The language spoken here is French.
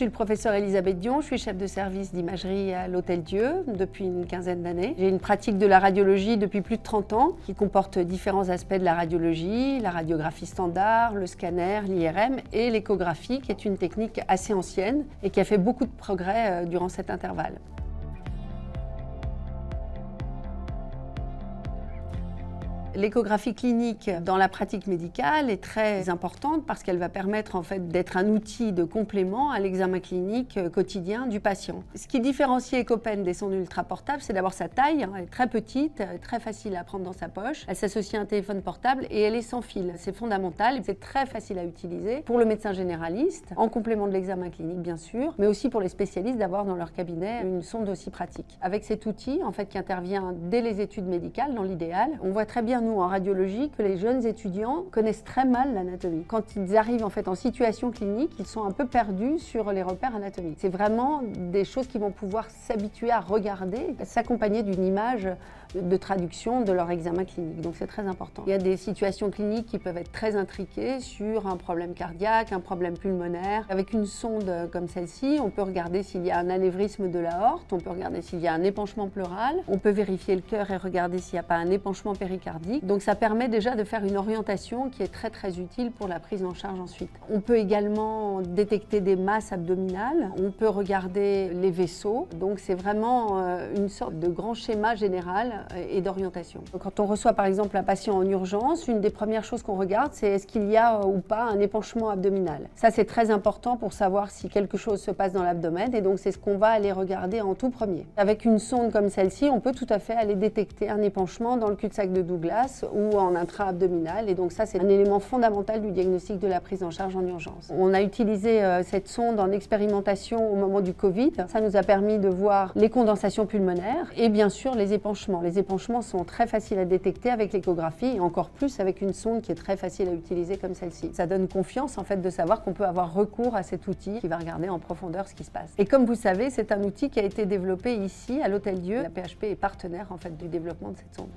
suis le professeur Elisabeth Dion, je suis chef de service d'imagerie à l'Hôtel-Dieu depuis une quinzaine d'années. J'ai une pratique de la radiologie depuis plus de 30 ans qui comporte différents aspects de la radiologie, la radiographie standard, le scanner, l'IRM et l'échographie qui est une technique assez ancienne et qui a fait beaucoup de progrès durant cet intervalle. L'échographie clinique dans la pratique médicale est très importante parce qu'elle va permettre en fait d'être un outil de complément à l'examen clinique quotidien du patient. Ce qui différencie EchoPen des sondes ultraportables, c'est d'abord sa taille. Elle est très petite, très facile à prendre dans sa poche. Elle s'associe à un téléphone portable et elle est sans fil. C'est fondamental. C'est très facile à utiliser pour le médecin généraliste, en complément de l'examen clinique bien sûr, mais aussi pour les spécialistes d'avoir dans leur cabinet une sonde aussi pratique. Avec cet outil en fait qui intervient dès les études médicales dans l'idéal, on voit très bien nous en radiologie que les jeunes étudiants connaissent très mal l'anatomie. Quand ils arrivent en fait en situation clinique, ils sont un peu perdus sur les repères anatomiques. C'est vraiment des choses qu'ils vont pouvoir s'habituer à regarder, s'accompagner d'une image de traduction de leur examen clinique. Donc c'est très important. Il y a des situations cliniques qui peuvent être très intriquées sur un problème cardiaque, un problème pulmonaire. Avec une sonde comme celle-ci, on peut regarder s'il y a un anévrisme de l'aorte, on peut regarder s'il y a un épanchement pleural, on peut vérifier le cœur et regarder s'il n'y a pas un épanchement péricardique. Donc ça permet déjà de faire une orientation qui est très utile pour la prise en charge ensuite. On peut également détecter des masses abdominales, on peut regarder les vaisseaux. Donc c'est vraiment une sorte de grand schéma général et d'orientation. Quand on reçoit par exemple un patient en urgence, une des premières choses qu'on regarde, c'est est-ce qu'il y a ou pas un épanchement abdominal. Ça c'est très important pour savoir si quelque chose se passe dans l'abdomen et donc c'est ce qu'on va aller regarder en tout premier. Avec une sonde comme celle-ci, on peut tout à fait aller détecter un épanchement dans le cul-de-sac de Douglas ou en intra-abdominal et donc ça c'est un élément fondamental du diagnostic de la prise en charge en urgence. On a utilisé cette sonde en expérimentation au moment du Covid. Ça nous a permis de voir les condensations pulmonaires et bien sûr les épanchements. Les épanchements sont très faciles à détecter avec l'échographie et encore plus avec une sonde qui est très facile à utiliser comme celle-ci. Ça donne confiance en fait de savoir qu'on peut avoir recours à cet outil qui va regarder en profondeur ce qui se passe. Et comme vous savez, c'est un outil qui a été développé ici à l'Hôtel-Dieu. La PHP est partenaire en fait du développement de cette sonde.